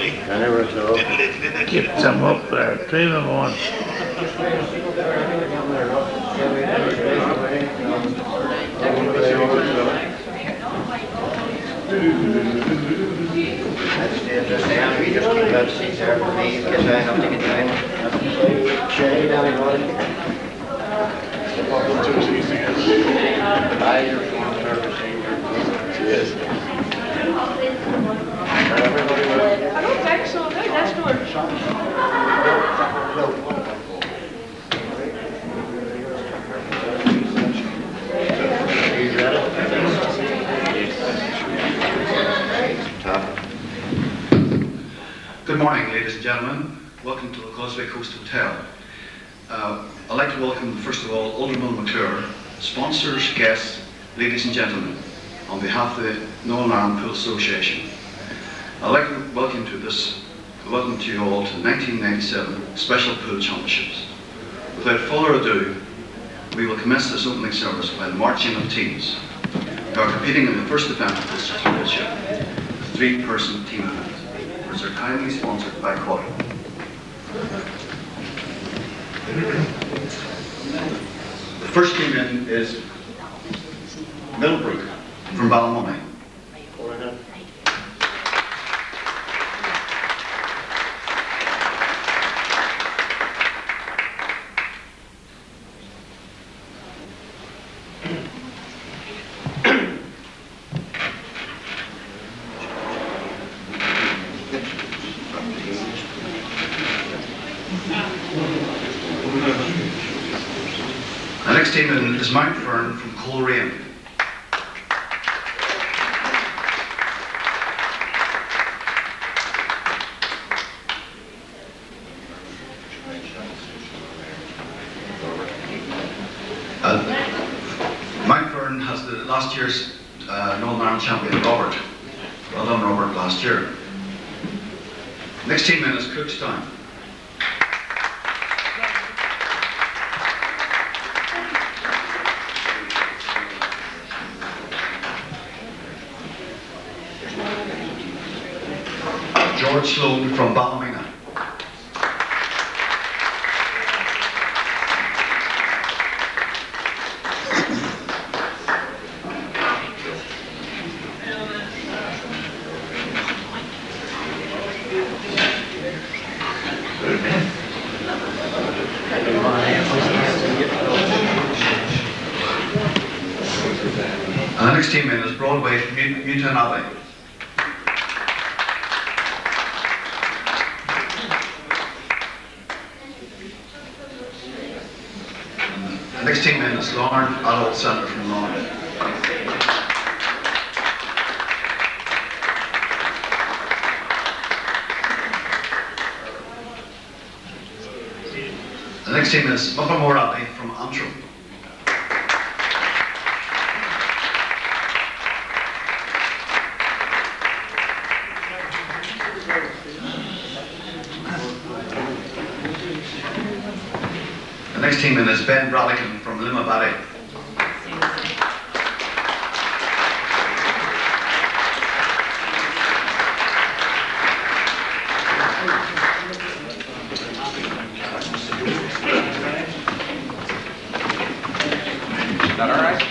Johnny. I never saw. Get some up there, train them on. Yes. I don't think so. That's Good morning, ladies and gentlemen. Welcome to the Causeway Coast Hotel. I'd like to welcome, first of all, Alderman McClure, sponsors, guests, ladies and gentlemen, on behalf of the Northern Ireland Pool Association. I'd like to welcome to you all to the 1997 Special Pool Championships. Without further ado, we will commence this opening service by the marching of teams who are competing in the first event of this championship, the three-person team event, which are kindly sponsored by Quad. The first team in is Millbrook from Ballymoney. The next team in is Mount Fern from Coleraine. Mount Fern has the last year's Northern Ireland champion, Robert. Well done, Robert, last year. Next team in is Cookstown. George Sloan from Ballymena. And the next team in is Broadway from Newtown Abbey. The next team in is Larne Adult Centre from Larne. The next team is Muppamore Abbey from Antrim. The next team in is Ben Brallican from Limavady. Is that all right?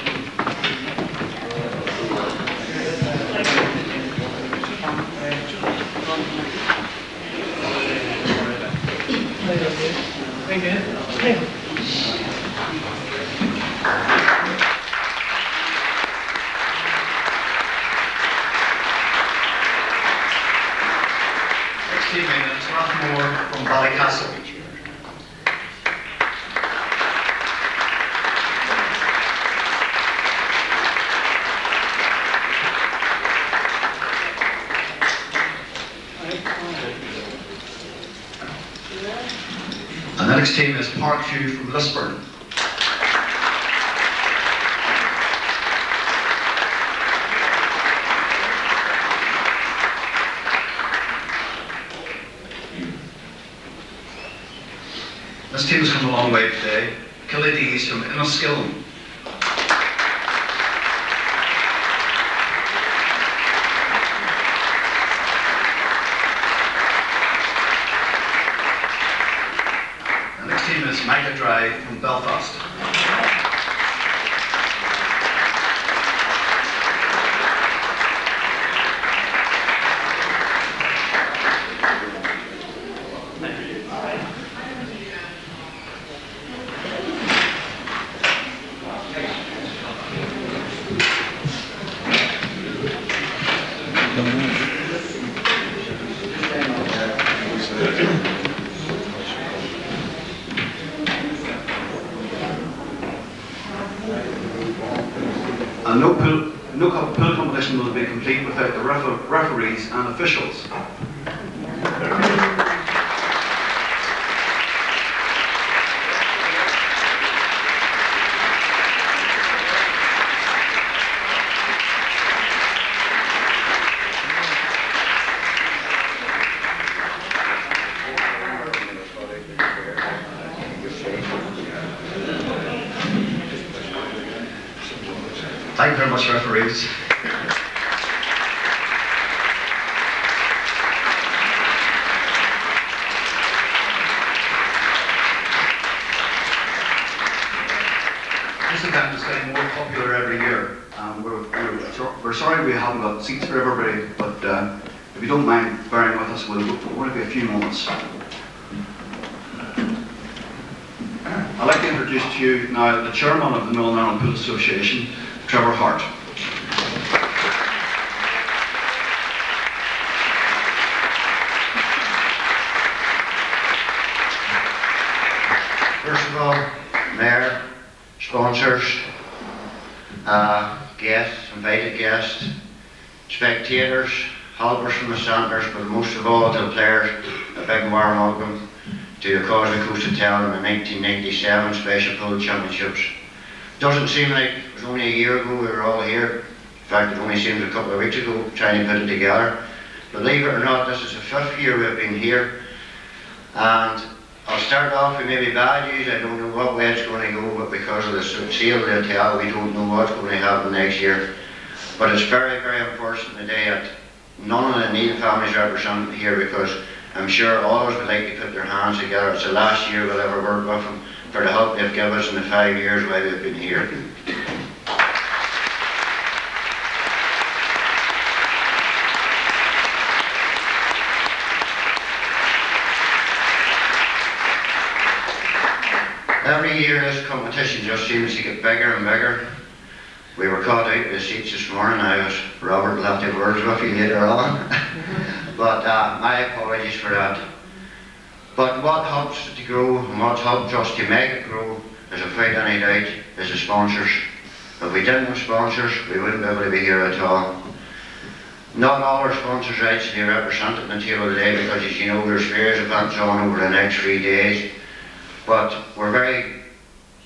Next team in is Rathmore from Ballycastle. And the next team is Parkview from Lisburn. This team has come a long way today. Killidees from Inniskillen. Micah Drive from Belfast. And no pool competition will be complete without the referees and officials. Thank you very much, referees. This event is getting more popular every year. We're sorry we haven't got seats for everybody, but if you don't mind bearing with us, we'll only be a few moments. I'd like to introduce to you now the chairman of the Northern Ireland Pool Association, Trevor Hart. First of all, Mayor, sponsors, guests, invited guests, spectators, helpers from the centres, but most of all to the players, a big warm welcome to the Causeway Coast Hotel in the 1997 Special Pool Championships. Doesn't seem like it was only a year ago we were all here. In fact, it only seems a couple of weeks ago trying to put it together. Believe it or not, this is the 5th year we've been here. And I'll start off with maybe bad news. I don't know what way it's going to go, but because of the sale of the hotel, we don't know what's going to happen next year. But it's very, very important today that none of the Neil families are represented here, because I'm sure all of us would like to put their hands together. It's the last year we'll ever work with them for the help they've given us in the 5 years while we've been here. Every year this competition just seems to get bigger and bigger. We were caught out of the seats this morning. Robert will have to have words with you later on. But my apologies for that. But what helps it to grow and what helps us to make it grow, is without any doubt, is the sponsors. If we didn't have sponsors, we wouldn't be able to be here at all. Not all our sponsors are actually represented on the table today, because as you know, there's various events on over the next 3 days. But we're very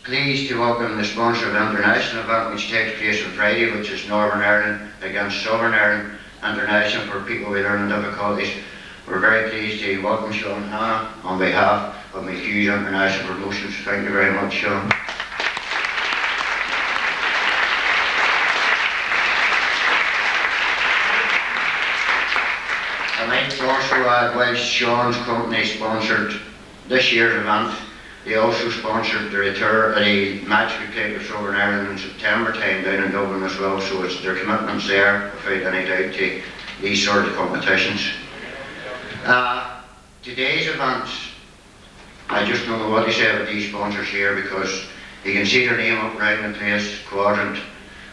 pleased to welcome the sponsor of the international event, which takes place on Friday, which is Northern Ireland against Southern Ireland International for people with learning difficulties. We're very pleased to welcome Sean Hannah on behalf of McHugh's International Promotions. Thank you very much, Sean. I'd like to also add, whilst Sean's company sponsored this year's event, they also sponsored the match we played with Southern Ireland in September time down in Dublin as well, so it's their commitments there, without any doubt, to these sort of competitions. Today's events, I just don't know what to say about these sponsors here, because you can see their name up around the place, Quadrant,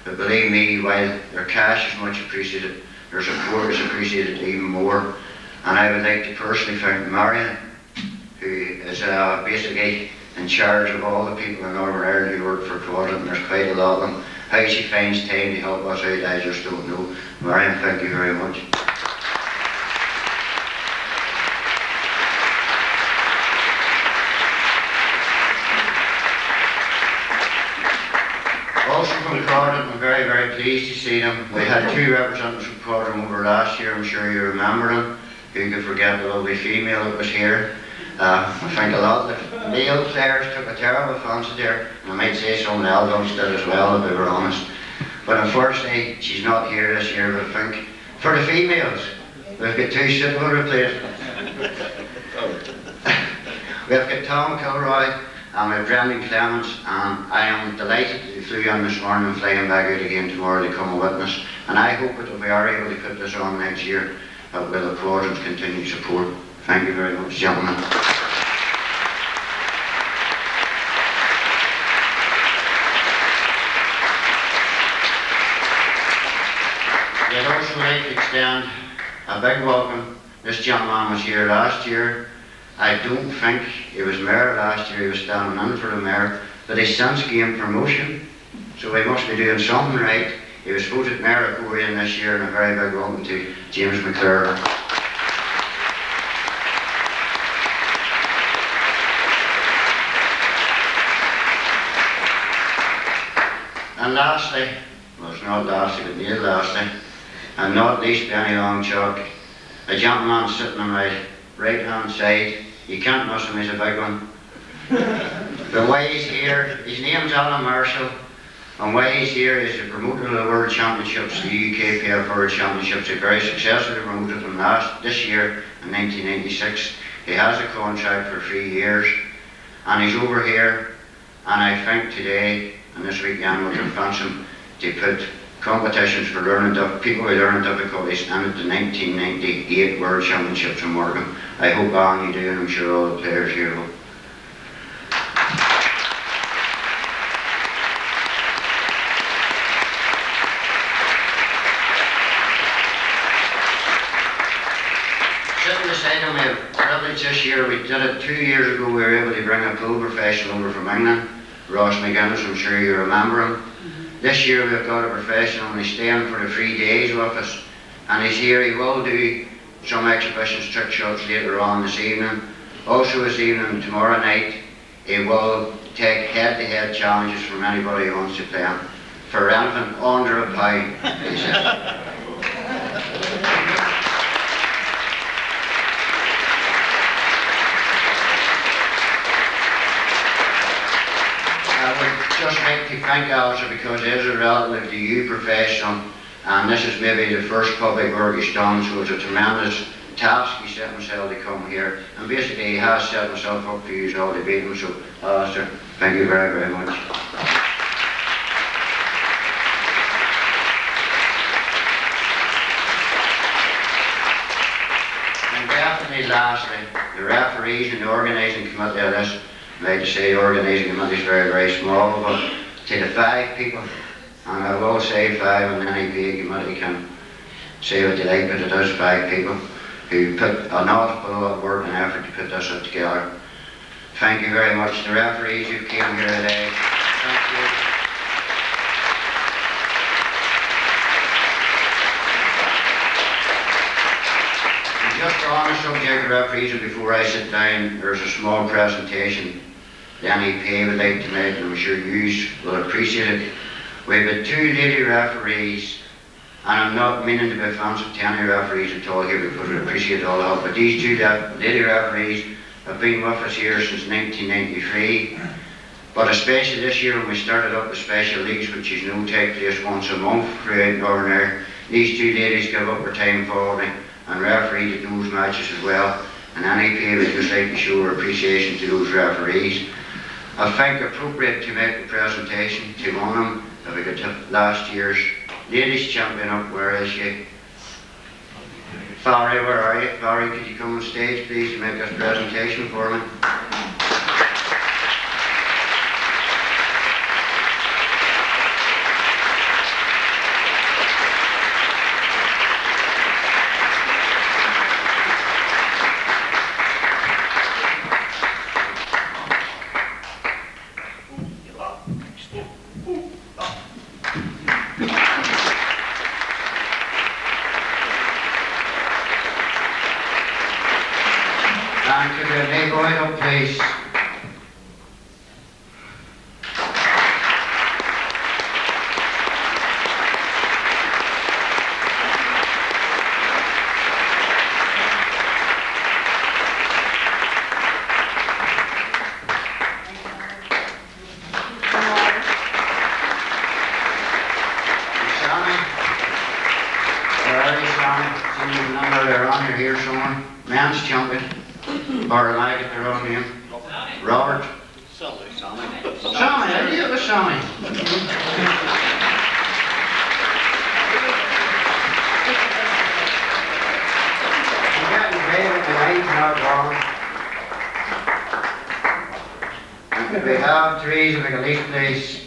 but believe me, while their cash is much appreciated, their support is appreciated even more. And I would like to personally thank Marion, who is basically in charge of all the people in Northern Ireland who work for Quadrant, and there's quite a lot of them. How she finds time to help us out, I just don't know. Marion, thank you very much. Also from Quadrant, I'm very, very pleased to see them. We had 2 representatives from Quadrant over last year, I'm sure you remember them. Who could forget the lovely female that was here. I think a lot of the male players took a terrible fancy there, and I might say some of the adults did as well, if we were honest. But unfortunately, she's not here this year, but I think for the females, we've got 2 suitable replacements. We've got Tom Kilroy and with Brendan Clements, and I am delighted that he flew on this morning and flying back out again tomorrow to come and witness. And I hope that we are able to put this on next year with applause and continued support. Thank you very much, gentlemen. I'd also like to extend a big welcome. This gentleman was here last year. I don't think he was mayor last year, he was standing in for the mayor, but he's since gained promotion, so he must be doing something right. He was voted mayor of Causeway this year, and a very big welcome to James McClure. And lastly, well, it's not lastly, but near lastly, and not least by any long chalk, a gentleman sitting on my right hand side. You can't miss him, he's a big one. But why he's here, his name's Alan Marshall, and why he's here is the promoter of the World Championships, the UK PF World Championships. He very successfully promoted them this year in 1996. He has a contract for 3 years, and he's over here, and I think today and this weekend we'll advance him to put competitions for people with learning difficulties in at the 1998 World Championships in Morgan. I hope, Alan, you do, and I'm sure all the players here will. Sitting beside him, we have privilege this year. We did it 2 years ago. We were able to bring a pool professional over from England, Ross McGuinness. I'm sure you remember him. This year we've got a professional, and he's staying for the 3 days with us, and he's here. He will do some exhibitions, trick shots later on this evening. Also this evening, tomorrow night, he will take head-to-head challenges from anybody who wants to play him for anything under £1, he said. Just like to thank Alistair, because he is a relative to you professional, and this is maybe the first public work he's done, so it's a tremendous task he set himself to come here, and basically he has set himself up for you all to beat him. So Alistair, thank you very, very much. And definitely lastly, the referees and the organising committee of this. I'd like to say the organising committee is very, very small, but to the 5 people, and I will say 5, and any PA committee can say what they like, but it is 5 people who put an awful lot of work and effort to put this together. Thank you very much. The referees who came here today, thank you. And just on the subject of referees, and before I sit down, there's a small presentation the NEPA would like to make, and I'm sure you will appreciate it. We've had 2 lady referees, and I'm not meaning to be offensive to any referees at all here, because we appreciate all the help, but these 2 lady referees have been with us here since 1993, but especially this year when we started up the special leagues, which is now take place once a month throughout Northern Ireland. These 2 ladies give up their time for me and refereed at those matches as well, and NEPA would just like to show our appreciation to those referees. I think appropriate to make the presentation to one of them, if we could take last year's ladies champion up. Where is she? Valerie, where are you? Valerie, could you come on stage please to make this presentation for me? And could we make going up, please? Sammy? Where are you, Sammy? Some of the number they're on, you're here somewhere. Men's champion. Or am I get the wrong name? Robert. Sammy, I knew it was Sammy. I'm getting paid with the lights not wrong. And if we have trees, we can leave place.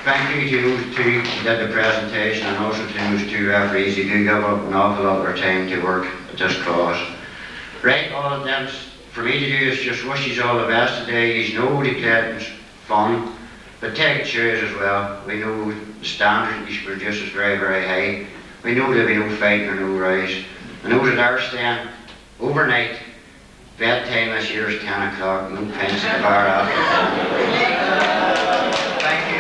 Thank you to those two who did the presentation, and also to those two referees who do give up an awful lot of their time to work at this cause. Right, all of them, for me to do is just wish you all the best today. You know the playing's fun, but take it serious as well. We know the standard that you should produce is very, very high. We know there'll be no fighting or no rise. I know that our stand overnight, bedtime this year is 10 o'clock, no pints in the bar after. Thank you.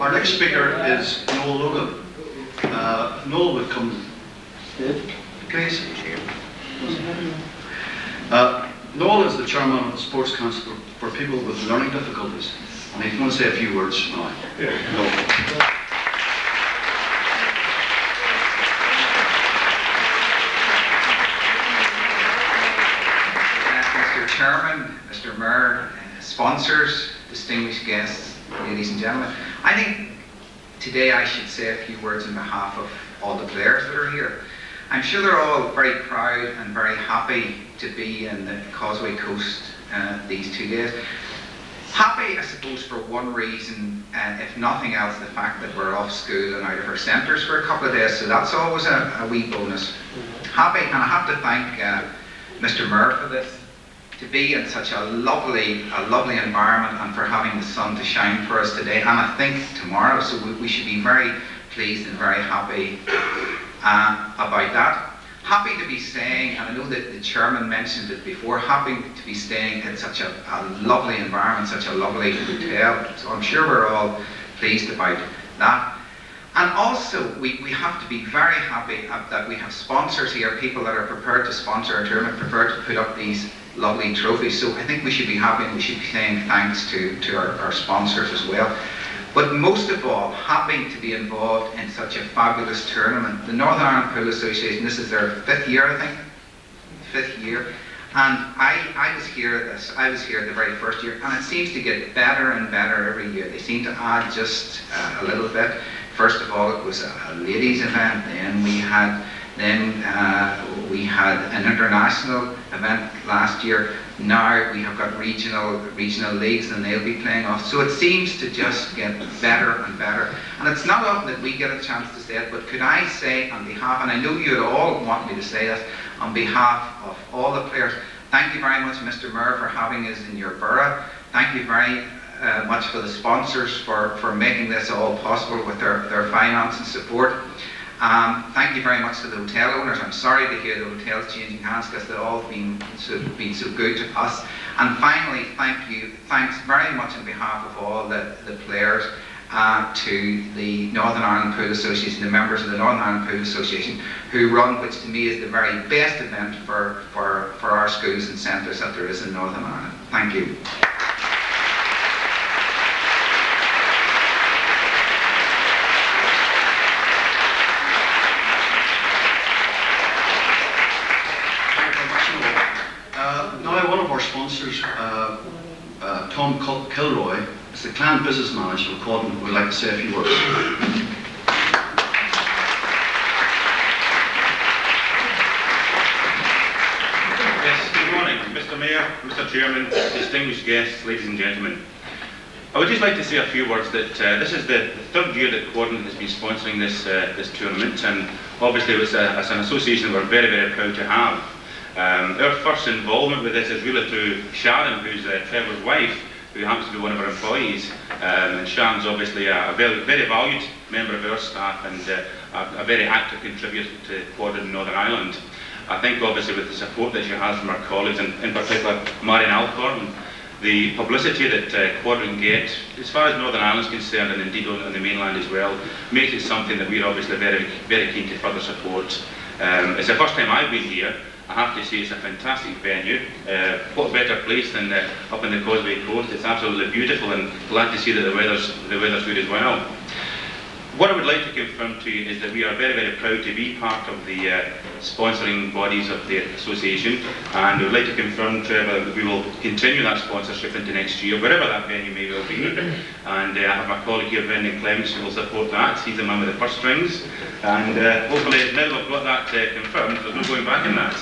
Our next speaker is Noel Logan. Noel would come. Please. Noel is the chairman of the Sports Council for people with learning difficulties. And he's going to say a few words now. Noel. Mr. Chairman, Mr. Mayor, sponsors, distinguished guests, ladies and gentlemen, I think today I should say a few words on behalf of all the players that are here. I'm sure they're all very proud and very happy to be in the Causeway Coast these 2 days. Happy, I suppose, for one reason, if nothing else, the fact that we're off school and out of our centres for a couple of days, so that's always a wee bonus. Happy, and I have to thank Mr. Mayor for this, to be in such a lovely environment, and for having the sun to shine for us today, and I think tomorrow, so we should be very pleased and very happy about that. Happy to be staying, and I know that the chairman mentioned it before, happy to be staying in such a lovely environment, such a lovely hotel, so I'm sure we're all pleased about that. And also, we have to be very happy that we have sponsors here, people that are prepared to sponsor our tournament, prepared to put up these lovely trophies. So I think we should be happy, and we should be saying thanks to our sponsors as well. But most of all, happy to be involved in such a fabulous tournament. The Northern Ireland Pool Association, this is their 5th year, I think, 5th year. And I was here the very first year, and it seems to get better and better every year. They seem to add just a little bit. First of all, it was a ladies' event, then we had an international event last year. Now we have got regional leagues, and they'll be playing off. So it seems to just get better and better. And it's not often that we get a chance to say it, but could I say on behalf, and I know you'd all want me to say this, on behalf of all the players, thank you very much, Mr. Mayor, for having us in your borough. Thank you very much for the sponsors for making this all possible with their finance and support. Thank you very much to the hotel owners. I'm sorry to hear the hotels changing hands, because they've all been so good to us. And finally, thanks very much on behalf of all the players to the Northern Ireland Pool Association, the members of the Northern Ireland Pool Association, who run, which to me is the very best event for our schools and centres that there is in Northern Ireland. Thank you. Now one of our sponsors, Tom Kilroy, is the Clan Business Manager of Cawdon, would like to say a few words. Yes, good morning, Mr. Mayor, Mr. Chairman, distinguished guests, ladies and gentlemen. I would just like to say a few words that this is the 3rd year that Cawdon has been sponsoring this tournament, and obviously as an association we're very, very proud to have. Our first involvement with this is really through Sharon, who's Trevor's wife, who happens to be one of our employees. And Sham's obviously a very, very valued member of our staff and a very active contributor to Quadrant in Northern Ireland. I think obviously with the support that she has from our colleagues, and in particular Marion Alcorn, the publicity that Quadrant get, as far as Northern Ireland is concerned, and indeed on the mainland as well, makes it something that we're obviously very, very keen to further support. It's the first time I've been here. I have to say it's a fantastic venue. What better place than up in the Causeway Coast? It's absolutely beautiful, and glad to see that the weather's good as well. What I would like to confirm to you is that we are very, very proud to be part of the sponsoring bodies of the association, and we would like to confirm, Trevor, that we will continue that sponsorship into next year, wherever that venue may well be. And I have my colleague here, Brendan Clements, who will support that. He's the man with the purse strings, and hopefully now that we've got that confirmed, there's no going back in that.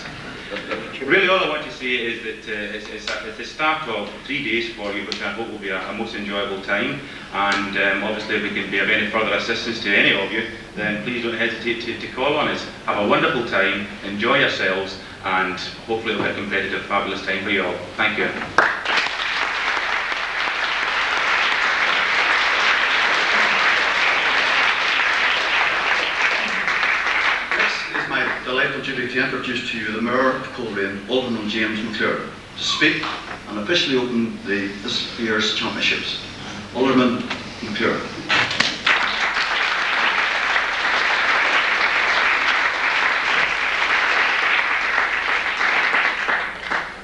Really, all I want to say is that it's the start of 3 days for you, which I hope will be a most enjoyable time. And obviously, if we can be of any further assistance to any of you, then please don't hesitate to call on us. Have a wonderful time, enjoy yourselves, and hopefully it'll be a competitive, fabulous time for you all. Thank you. Delightful duty to introduce to you the Mayor of Coleraine, Alderman James McClure, to speak and officially open this year's championships. Alderman McClure.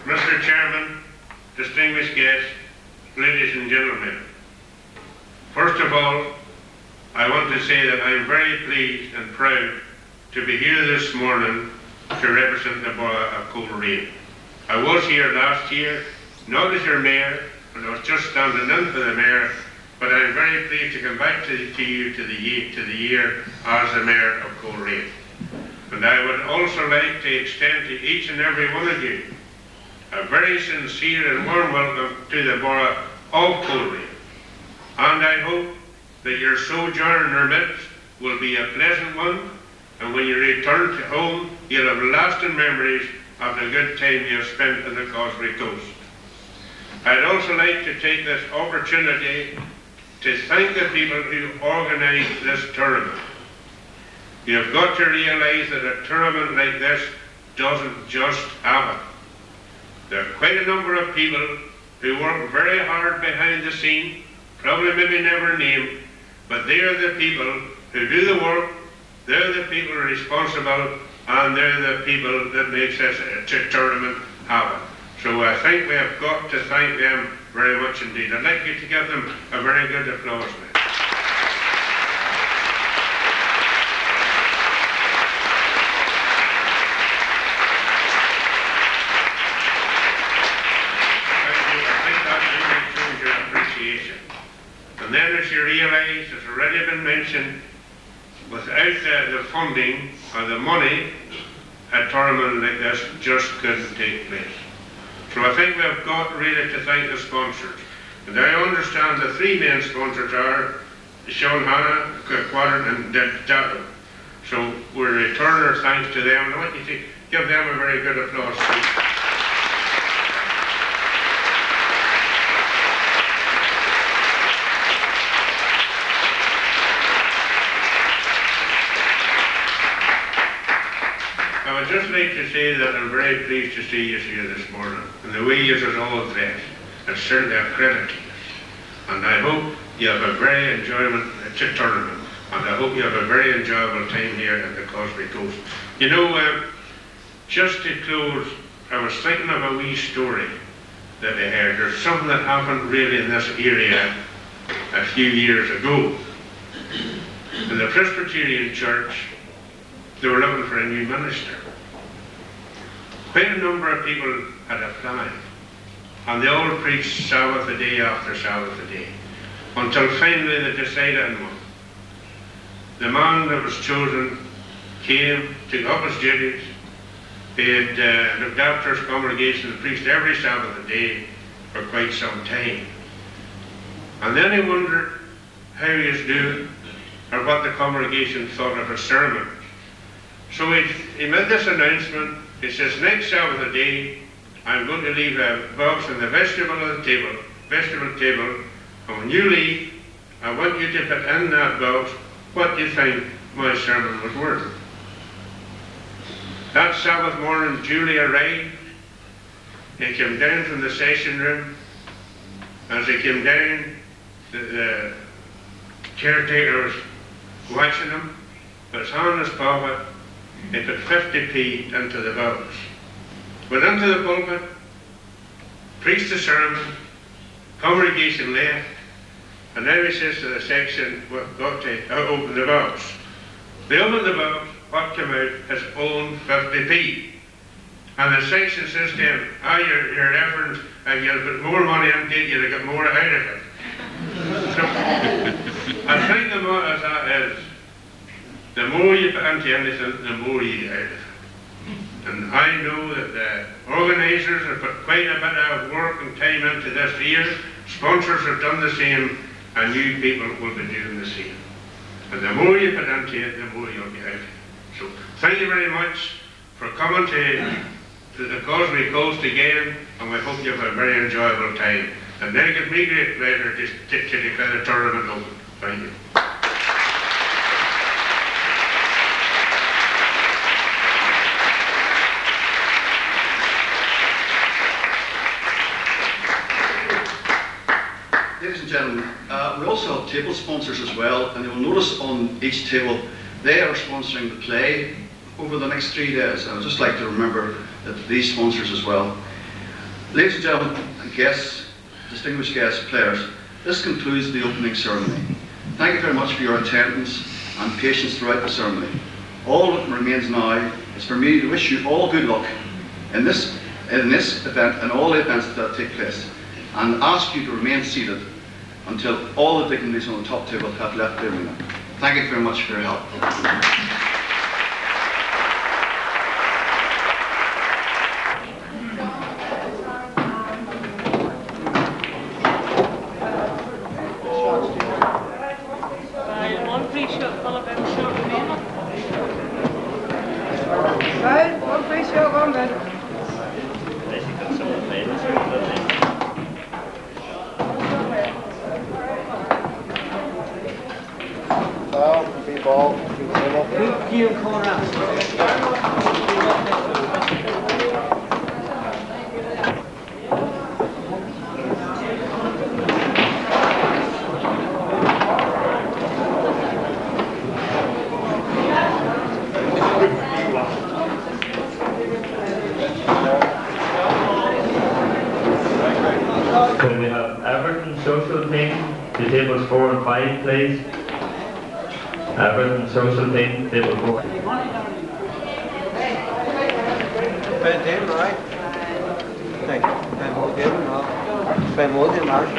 Mr. Chairman, distinguished guests, ladies and gentlemen, first of all, I want to say that I am very pleased and proud to be here this morning to represent the borough of Coleraine. I was here last year, not as your mayor, but I was just standing in for the mayor, but I'm very pleased to come back to you to the year as the mayor of Coleraine. And I would also like to extend to each and every one of you a very sincere and warm welcome to the borough of Coleraine. And I hope that your sojourn in our midst will be a pleasant one, and when you return to home, you'll have lasting memories of the good time you have spent on the Causeway Coast. I'd also like to take this opportunity to thank the people who organised this tournament. You've got to realise that a tournament like this doesn't just happen. There are quite a number of people who work very hard behind the scene, probably maybe never named, but they are the people who do the work. They're the people responsible, and they're the people that makes this tournament happen. So I think we have got to thank them very much indeed. I'd like you to give them a very good applause now. Thank you. I think that really shows your appreciation. And then as you realise, as already been mentioned, without the funding or the money, a tournament like this just couldn't take place. So I think we've got really to thank the sponsors. And I understand the three main sponsors are Sean Hanna, Quadrant and Dato. So we return our thanks to them, and I want you to give them a very good applause. I would just like to say that I'm very pleased to see you here this morning, and the way you are all dressed. It's certainly a credit to you. And I hope you have a very enjoyable tournament, and I hope you have a very enjoyable time here at the Causeway Coast. You know, just to close, I was thinking of a wee story that I heard. There's something that happened really in this area a few years ago. In the Presbyterian Church, they were looking for a new minister. Quite a number of people had applied, and they all preached Sabbath a day after Sabbath a day, until finally they decided on one. The man that was chosen came, took up his duties. He had looked after his congregation and preached every Sabbath a day for quite some time. And then he wondered how he was doing, or what the congregation thought of his sermon. So he made this announcement. He says, next Sabbath a day, I'm going to leave a box in the vestibule of the table vegetable table, and when you leave, I want you to put in that box what you think my sermon was worth. That Sabbath morning, Julie arrived. He came down from the session room. As he came down, the caretaker was watching him. With his hand in his pocket, he put 50p into the box. Went into the pulpit, preached the sermon, congregation left, and now he says to the section, we've got to open the box. They opened the box, what came out? His own 50p. And the section says to him, your reverend, if you had put more money into it, you'd have got more out of it. So, I think the more as that is, the more you put into anything, the more you get out of it. And I know that the organisers have put quite a bit of work and time into this year. Sponsors have done the same, and you people will be doing the same. And the more you put into it, the more you'll get out of it. So thank you very much for coming to the Causeway Coast again, and we hope you have a very enjoyable time. And then it gives me great pleasure to declare the tournament open. Thank you. Ladies and gentlemen, we also have table sponsors as well, and you'll notice on each table they are sponsoring the play over the next 3 days. I would just like to remember that these sponsors as well. Ladies and gentlemen, guests, distinguished guests, players, this concludes the opening ceremony. Thank you very much for your attendance and patience throughout the ceremony. All that remains now is for me to wish you all good luck in this event and all the events that take place, and ask you to remain seated until all the dignitaries on the top table have left the arena. Thank you very much for your help. One free shot, full of them short remaining. Right, one free shot, one bed. Can we have Everton social team to tables 4 and 5, please? Everton social team, table 4. Ben David, right? Thank you. Ben Mo David, no. Ben Mo David, Marsh.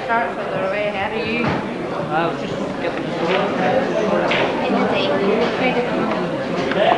Start for the way ahead of you. I was just getting In the day.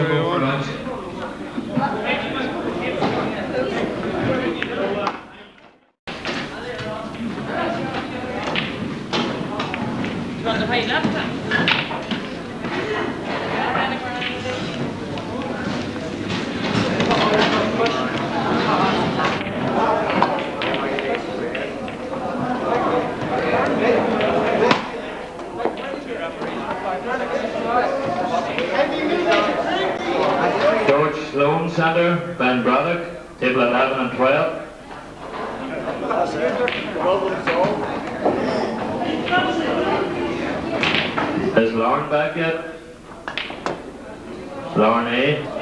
to go for lunch. You want the white laptop? George Sloan Centre, Ben Braddock, table 11 and 12. Is Lauren back yet? Lauren A.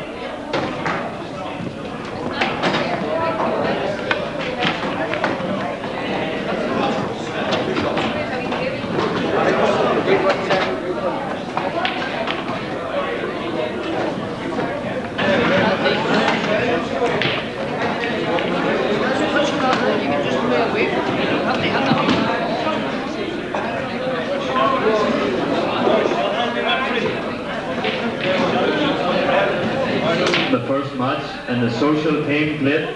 The first match in the social team plate.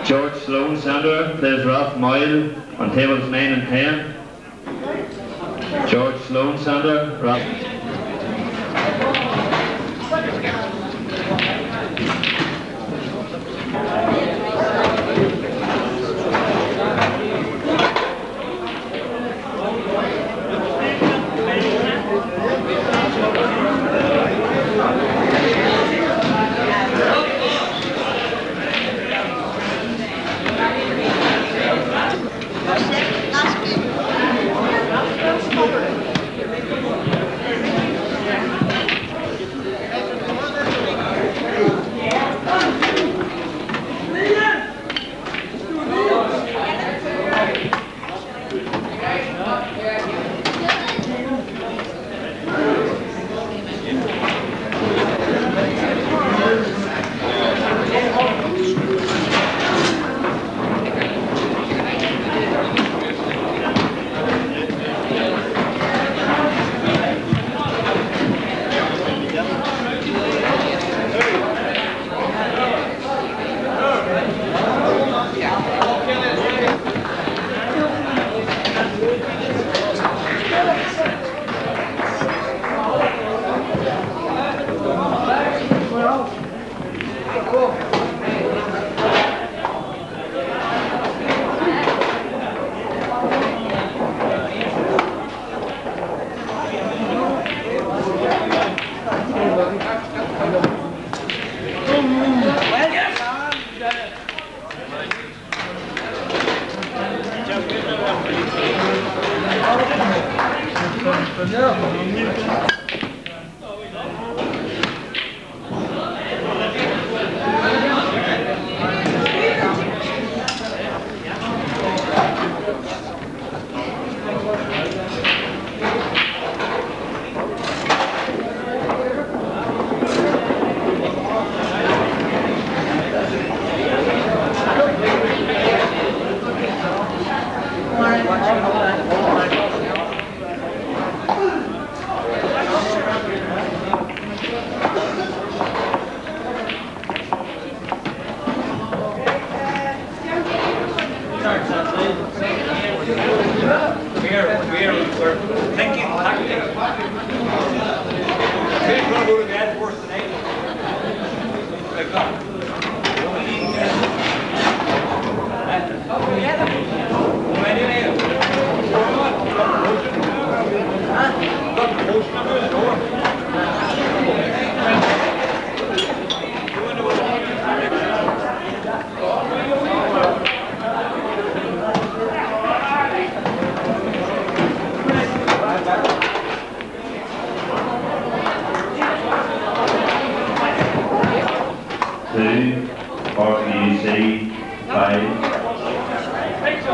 George Sloan Centre plays Ralph Moyle on tables 9 and 10. George Sloan Centre, Ralph.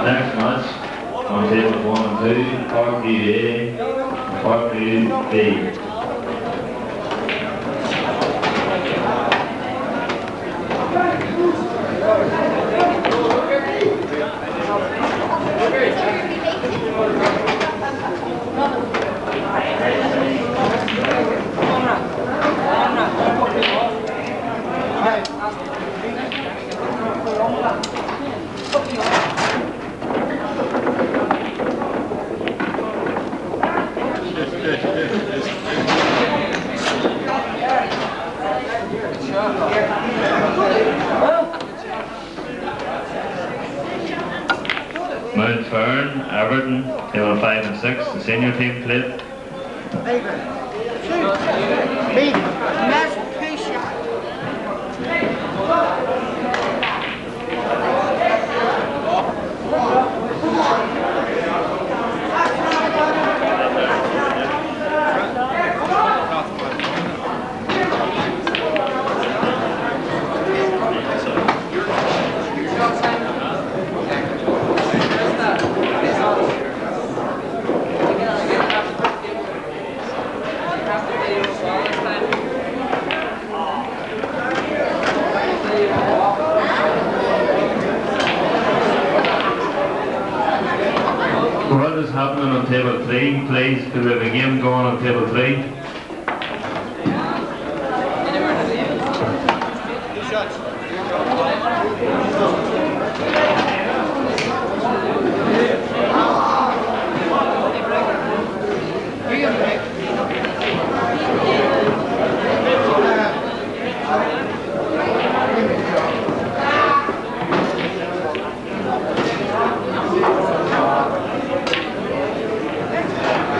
Next match on tables 1 and 2, Party A, Party B. Mount Fern, Everton, table 5 and 6, the senior team played. What is happening on table 3, please? Could we have a game going on table 3?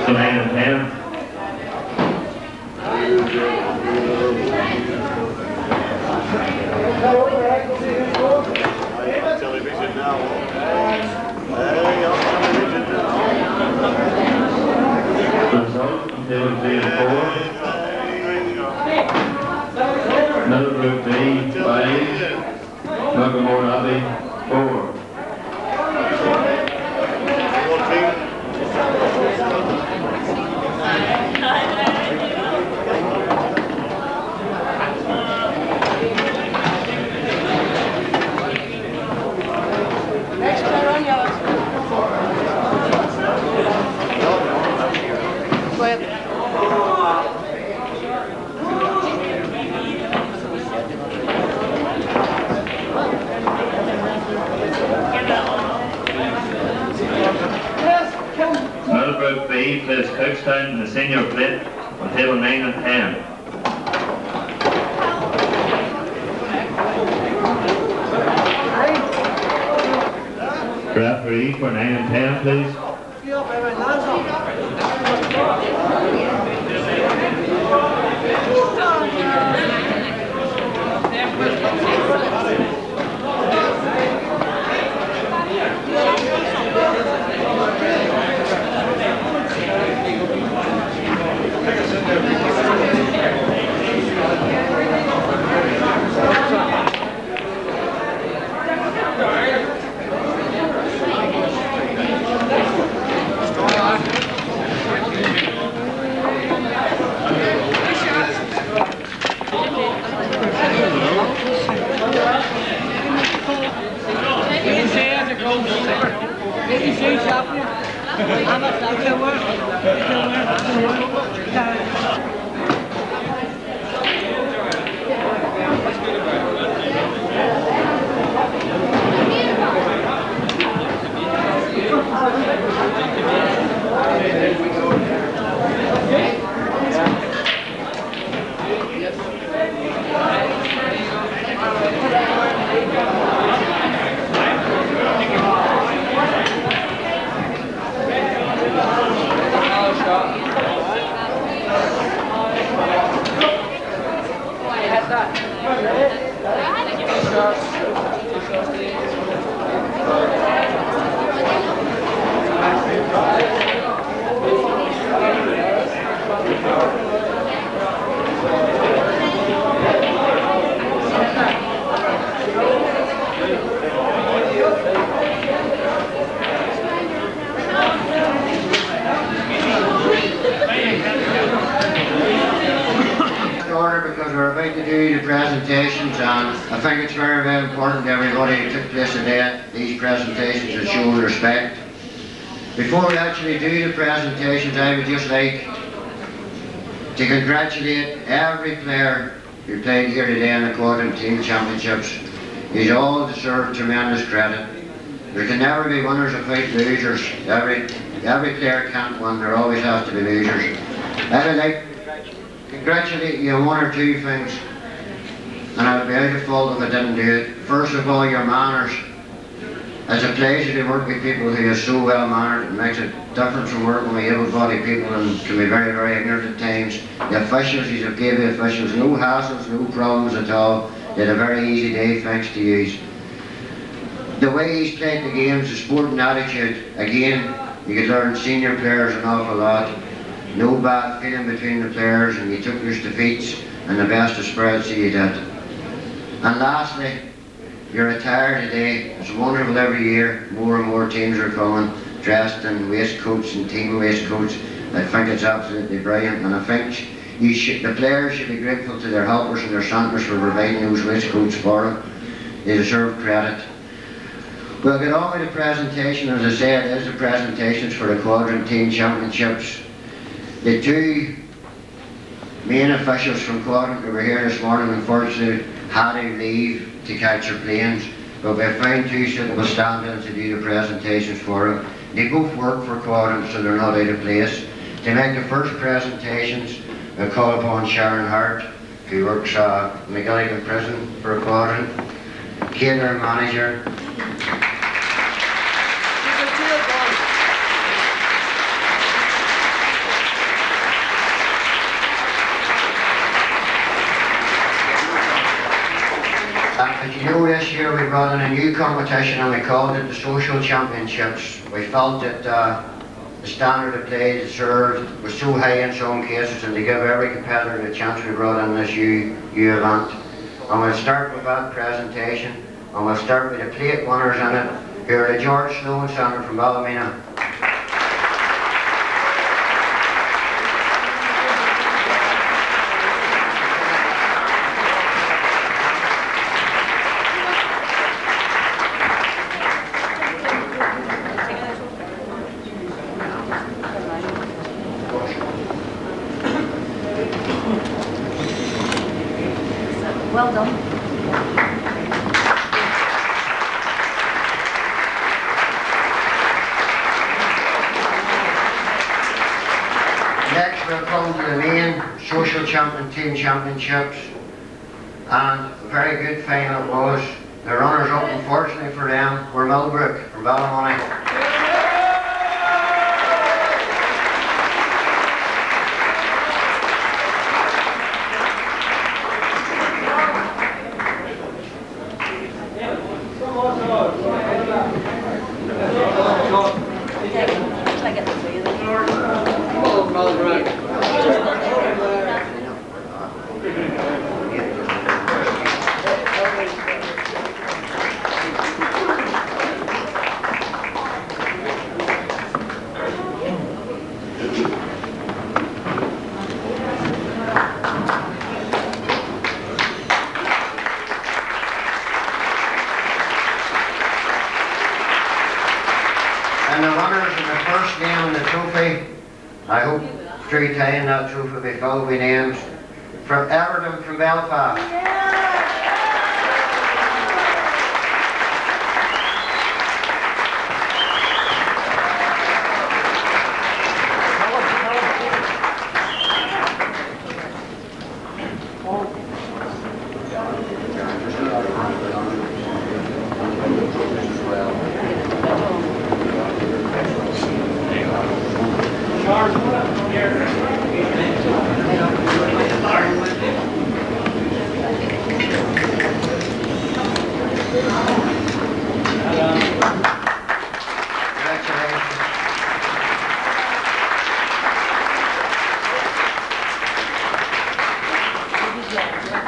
So 9 and 10. Result on table 3 and 4. Middlebrook B 5. Magamore Abbey 4. Next player on yellow. Go ahead. Middlebrook B plays Cookstown in the senior plate on table 9 and 10. Referee for 9 and 10, please. Because we're about to do the presentations, and I think it's very, very important to everybody who took place today, these presentations, and show respect. Before we actually do the presentations, I would just like to congratulate every player who played here today in the Quadrant Team Championships. He's all deserved tremendous credit. There can never be winners without losers. Every player can't win, there always has to be losers. I would like to congratulate you on one or two things, and I'd be out of fault if I didn't do it. First of all, your manners. It's a pleasure to work with people who are so well mannered. It makes a difference from working with able-bodied people and can be very, very ignorant at times. The officials, these are PB officials, no hassles, no problems at all. They had a very easy day thanks to you. The way he's played the games, the sporting attitude, again, you could learn senior players an awful lot. No bad feeling between the players, and you took your defeats in the best of spirits that you did. And lastly, your attire today is wonderful every year. More and more teams are coming dressed in waistcoats and team waistcoats. I think it's absolutely brilliant, and I think the players should be grateful to their helpers and their centres for providing those waistcoats for them. They deserve credit. We'll get on with the presentation. As I said, it is the presentations for the Quadrant Team Championships. The two main officials from Quadrant who were here this morning unfortunately had to leave to catch their planes, but we found two suitable stand-ins to do the presentations for them. They both work for Quadrant, so they're not out of place. To make the first presentations, we'll call upon Sharon Hart, who works at McGilligan Prison for Quadrant, catering manager. As you know, this year we brought in a new competition and we called it the Social Championships. We felt that the standard of play deserved was so high in some cases, and to give every competitor the chance, we brought in this U event. And we'll start with that presentation, and we'll start with the plate winners in it, who are the George Sloan Centre from Ballymena. Well done. Next we'll come to the main Social Team Championships, and a very good final it was. The runners-up, unfortunately for them, were Millbrook from Ballymoney. And the winners in the first name on the trophy, I hope through time that trophy will be filled with names, from Everton from Belfast.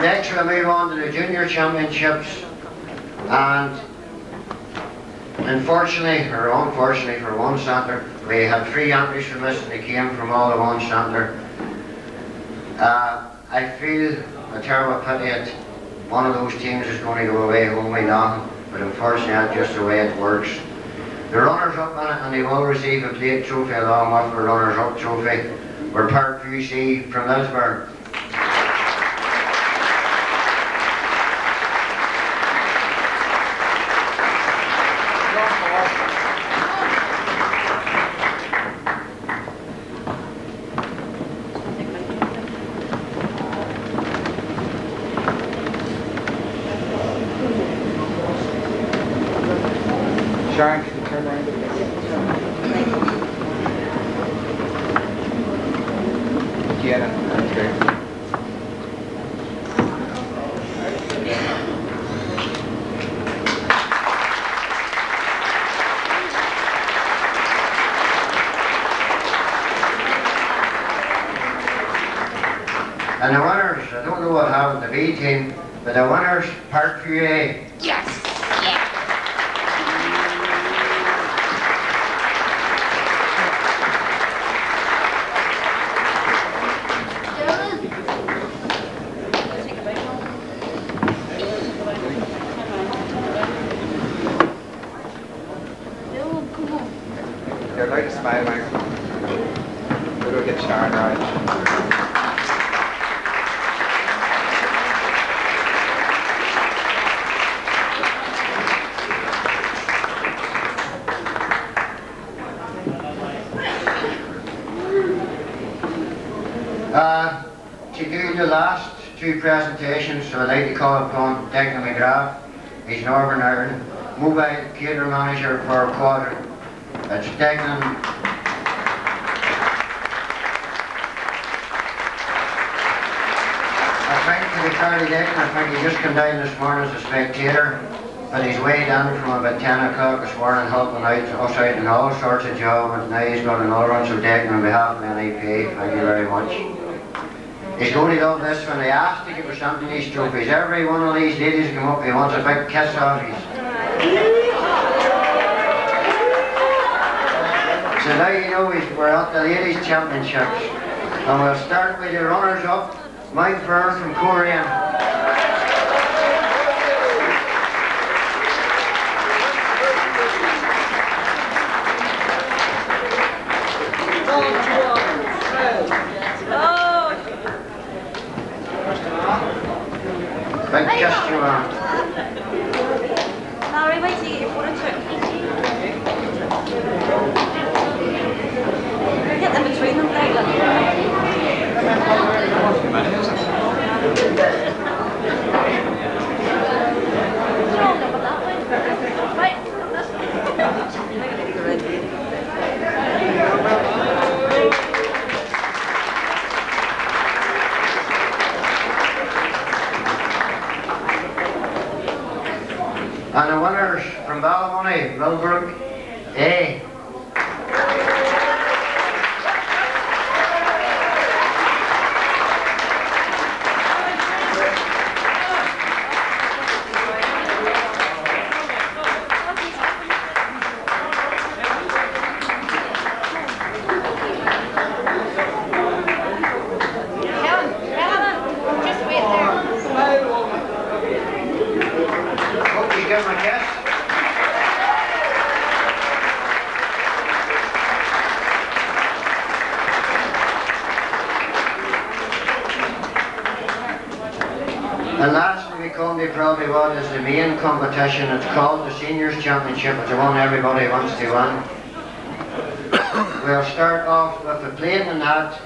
Next we'll move on to the Junior Championships, and unfortunately, or unfortunately for one centre, we had 3 entries from this and they came from all of one centre. I feel a terrible pity that one of those teams is going to go away home with nothing, but unfortunately that's just the way it works. The runners-up in it, and they will receive a plate trophy along with the runners-up trophy, were Park UC from Lisburn. again and great. And the winners, I don't know what happened to the B team, but the winners, Portrush. Yes. Yeah. You're allowed to smile, Mike. We'll get Sharon right. To do the last two presentations, so I'd like to call upon Declan McGrath. He's Northern Ireland Mobile Catering Manager for Quadrant. That's Declan. I think to be fairly Declan, I think he just came down this morning as a spectator, but he's way down from about 10 o'clock this morning helping us out in all sorts of jobs, and now he's got another one, so Declan on behalf of NEP, thank you very much. He's going to love this when they ask to give us something these trophies. Every one of these ladies come up, he wants a big kiss off his. So now you know we're at the ladies championships. And we'll start with the runners up, Mike Byrne from Korean. Big kiss to her. Larry, wait till you get your photo took. Get them between them, Declan. And the winners from Ballymoney, Millbrook, A. Hope you give him a kiss. And lastly, we come to probably what is the main competition. It's called the Seniors Championship. It's the one everybody wants to win. We'll start off with the plate and that.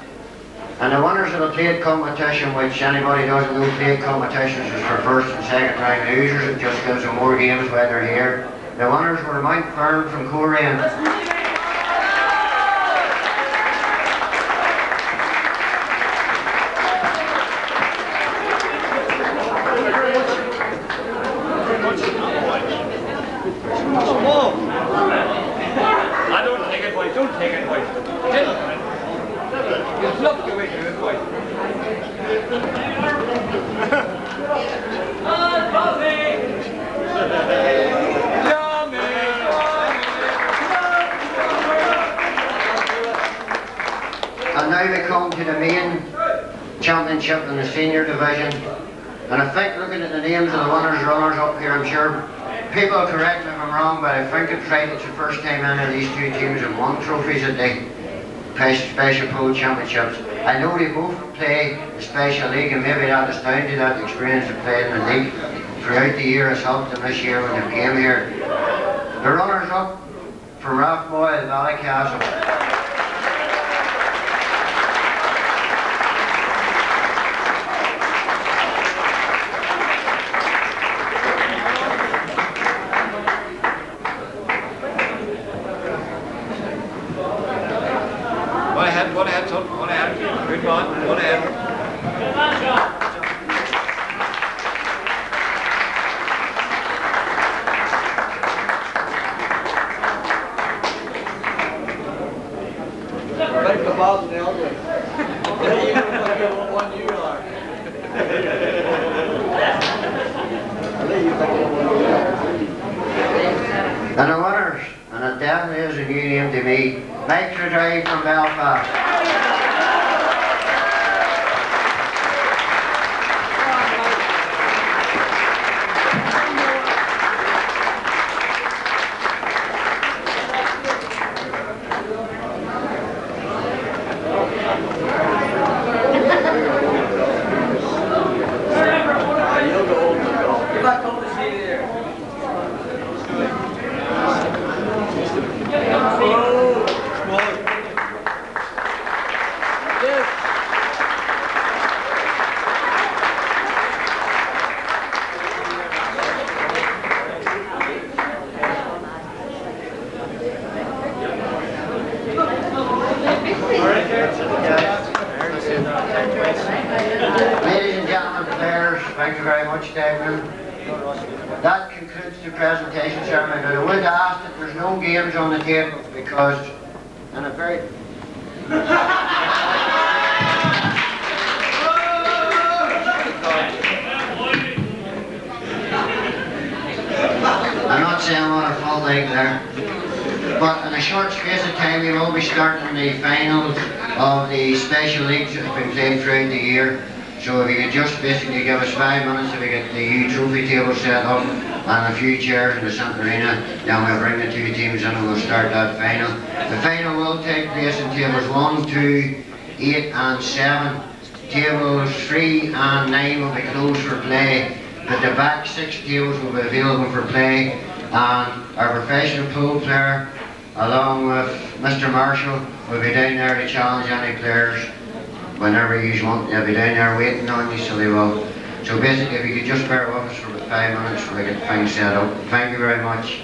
And the winners of the plate competition, which anybody doesn't know plate competitions is for first and second round losers. It just gives them more games while they're here. The winners were Mike Byrne from Korean. I don't take it, boy. Don't take it, boy. Just look the way you do it, boy. And now we come to the main championship in the senior division. And I think looking at the names of the winners, runners up here, I'm sure people will correct me if I'm wrong, but I think it's right, it's the first time any of these two teams have won trophies at the Special Pole Championships. I know they both play the Special League, and maybe that is down to that experience of playing in the league throughout the year has helped them this year when they came here. The runners up from Rathboyle, Ballycastle. Go ahead, son. Go ahead. Good man, go ahead. Better kebab than the other way. You look like what one you are. I think you think what one you are. And the winners, and it definitely is a new name to me, Mike Drive from Belfast. You'll go over and go. You're not going to see there. Oh, smaller. Yes. Ladies and gentlemen, players, thank you very much, David. That concludes the presentation ceremony. Now, I would ask that there's no games on the table because, in a very... I'm not saying what a full leg there, but in a short space of time we will be starting the finals of the special leagues that have been played throughout the year. So if you could just basically give us 5 minutes if we get the huge trophy table set up and a few chairs in the centre arena, then we'll bring the two teams in and we'll start that final. The final will take place in tables 1, 2, 8 and 7. Tables 3 and 9 will be closed for play, but the back 6 tables will be available for play, and our professional pool player along with Mr. Marshall will be down there to challenge any players whenever you want. They'll be down there waiting on you, so they will. So basically if you could just bear with us for about 5 minutes so we get things set up. Thank you very much.